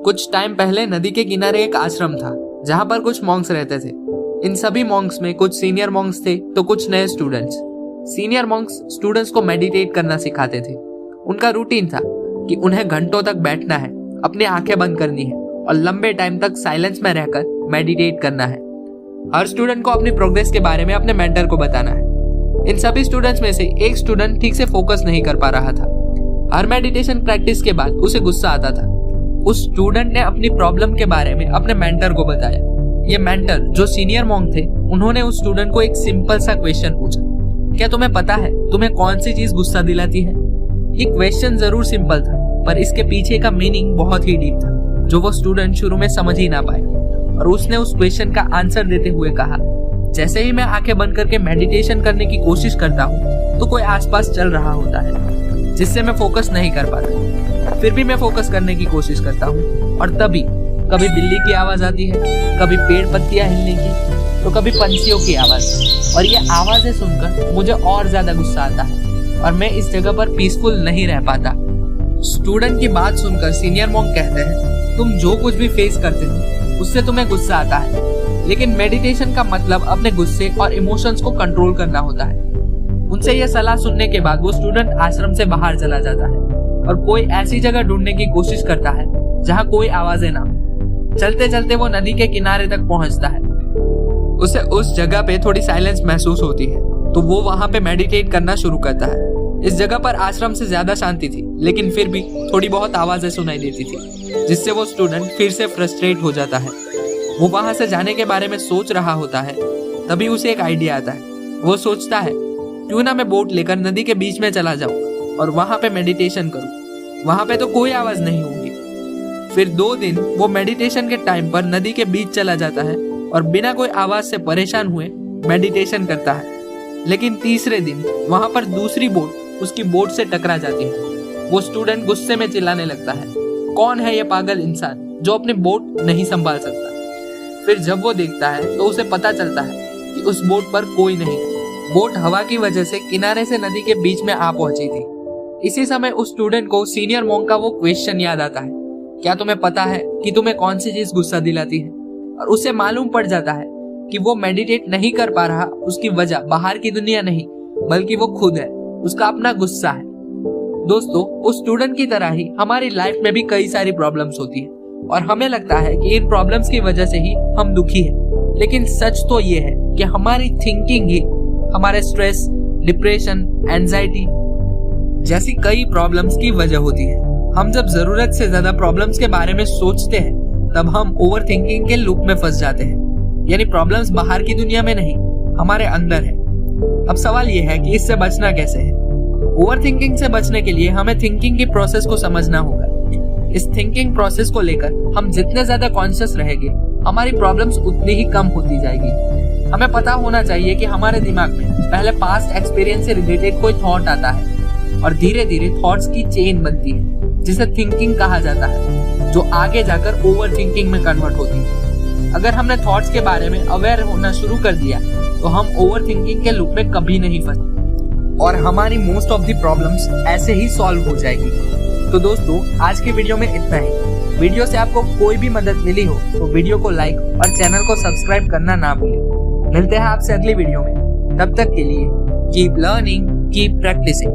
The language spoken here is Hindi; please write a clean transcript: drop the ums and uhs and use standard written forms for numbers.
कुछ टाइम पहले नदी के किनारे एक आश्रम था जहाँ पर कुछ मॉन्क्स रहते थे। इन सभी मॉन्क्स में कुछ सीनियर मॉन्क्स थे तो कुछ नए स्टूडेंट्स। सीनियर मॉन्क्स स्टूडेंट्स को मेडिटेट करना सिखाते थे। उनका रूटीन था कि उन्हें घंटों तक बैठना है, अपनी आंखें बंद करनी है और लंबे टाइम तक साइलेंस में रहकर मेडिटेट करना है। हर स्टूडेंट को अपनी प्रोग्रेस के बारे में अपने मेंटर को बताना है। इन सभी स्टूडेंट्स में से एक स्टूडेंट ठीक से फोकस नहीं कर पा रहा था। हर मेडिटेशन प्रैक्टिस के बाद उसे गुस्सा आता था। उस स्टूडेंट ने अपनी प्रॉब्लम के बारे में अपने मेंटर को बताया। ये मेंटर जो सीनियर मॉन्क थे, उन्होंने उस स्टूडेंट को एक सिंपल सा क्वेश्चन पूछा, क्या तुम्हें पता है तुम्हें कौन सी चीज गुस्सा दिलाती है? ये क्वेश्चन जरूर सिंपल था, पर इसके पीछे का मीनिंग बहुत ही डीप था, जो वो स्टूडेंट शुरू में समझ ही ना पाया। और उसने उस क्वेश्चन का आंसर देते हुए कहा, जैसे ही मैं आंखें बंद करके मेडिटेशन करने की कोशिश करता हूँ तो कोई आसपास चल रहा होता है जिससे मैं फोकस नहीं कर पाता। फिर भी मैं फोकस करने की कोशिश करता हूँ और तभी कभी बिल्ली की आवाज आती है, कभी पेड़ पत्तियां हिलने की, तो कभी पंछियों की आवाज। और ये आवाजें सुनकर मुझे और ज्यादा गुस्सा आता है और मैं इस जगह पर पीसफुल नहीं रह पाता। स्टूडेंट की बात सुनकर सीनियर मॉन्क कहते हैं, तुम जो कुछ भी फेस करते हो उससे तुम्हें गुस्सा आता है, लेकिन मेडिटेशन का मतलब अपने गुस्से और इमोशंस को कंट्रोल करना होता है। उनसे यह सलाह सुनने के बाद वो स्टूडेंट आश्रम से बाहर चला जाता है और कोई ऐसी जगह ढूंढने की कोशिश करता है जहाँ कोई आवाजें ना हो। चलते चलते वो नदी के किनारे तक पहुंचता है। उसे उस जगह पे थोड़ी साइलेंस महसूस होती है तो वो वहां पे मेडिटेट करना शुरू करता है। इस जगह पर आश्रम से ज्यादा शांति थी, लेकिन फिर भी थोड़ी बहुत आवाजें सुनाई देती थी, जिससे वो स्टूडेंट फिर से फ्रस्ट्रेट हो जाता है। वो वहां से जाने के बारे में सोच रहा होता है, तभी उसे एक आइडिया आता है। वो सोचता है, क्यों ना मैं बोट लेकर नदी के बीच में चला जाऊं और वहां पे मेडिटेशन करूं। वहां पे तो कोई आवाज नहीं होगी। फिर 2 दिन वो मेडिटेशन के टाइम पर नदी के बीच चला जाता है और बिना कोई आवाज से परेशान हुए मेडिटेशन करता है। लेकिन तीसरे दिन वहां पर दूसरी बोट उसकी बोट से टकरा जाती है। वो स्टूडेंट गुस्से में चिल्लाने लगता है, कौन है ये पागल इंसान जो अपनी बोट नहीं संभाल सकता। फिर जब वो देखता है तो उसे पता चलता है कि उस बोट पर कोई नहीं है। बोट हवा की वजह से किनारे से नदी के बीच में आ पहुंची थी। इसी समय उस स्टूडेंट को सीनियर मॉन्क का वो क्वेश्चन याद आता है, क्या तुम्हें पता है कि तुम्हें कौन सी चीज गुस्सा दिलाती है? और उसे मालूम पड़ जाता है कि वो मेडिटेट नहीं कर पा रहा, उसकी वजह बाहर की दुनिया नहीं बल्कि वो खुद है, उसका अपना गुस्सा है। दोस्तों, उस स्टूडेंट की तरह ही हमारी लाइफ में भी कई सारी प्रॉब्लम्स होती है और हमें लगता है कि इन प्रॉब्लम्स की वजह से ही हम दुखी हैं। लेकिन सच तो ये है कि हमारी थिंकिंग ही हमारे स्ट्रेस, डिप्रेशन, एंजाइटी जैसी कई प्रॉब्लम्स की वजह होती है। हम जब जरूरत से ज्यादा प्रॉब्लम्स के बारे में सोचते हैं तब हम ओवरथिंकिंग के लूप में फंस जाते हैं। यानी प्रॉब्लम्स बाहर की दुनिया में नहीं, हमारे अंदर है। अब सवाल यह है कि इससे बचना कैसे है? ओवरथिंकिंग से बचने के लिए हमें थिंकिंग की प्रोसेस को समझना होगा। इस थिंकिंग प्रोसेस को लेकर हम जितने ज्यादा कॉन्शियस रहेंगे, हमारी प्रॉब्लम्स उतनी ही कम होती जाएगी। हमें पता होना चाहिए कि हमारे दिमाग में पहले पास्ट एक्सपीरियंस से रिलेटेड कोई थॉट आता है और धीरे धीरे थॉट्स की चेन बनती है जिसे थिंकिंग कहा जाता है, जो आगे जाकर ओवर थिंकिंग में कन्वर्ट होती है। अगर हमने थॉट्स के बारे में अवेयर होना शुरू कर दिया तो हम ओवर थिंकिंग के लूप में कभी नहीं फंसते और हमारी मोस्ट ऑफ द प्रॉब्लम्स ऐसे ही सॉल्व हो जाएगी। तो दोस्तों, आज की वीडियो में इतना ही। वीडियो से आपको कोई भी मदद मिली हो तो वीडियो को लाइक और चैनल को सब्सक्राइब करना ना भूलें। मिलते हैं आपसे अगली वीडियो में। तब तक के लिए कीप लर्निंग, कीप प्रैक्टिसिंग।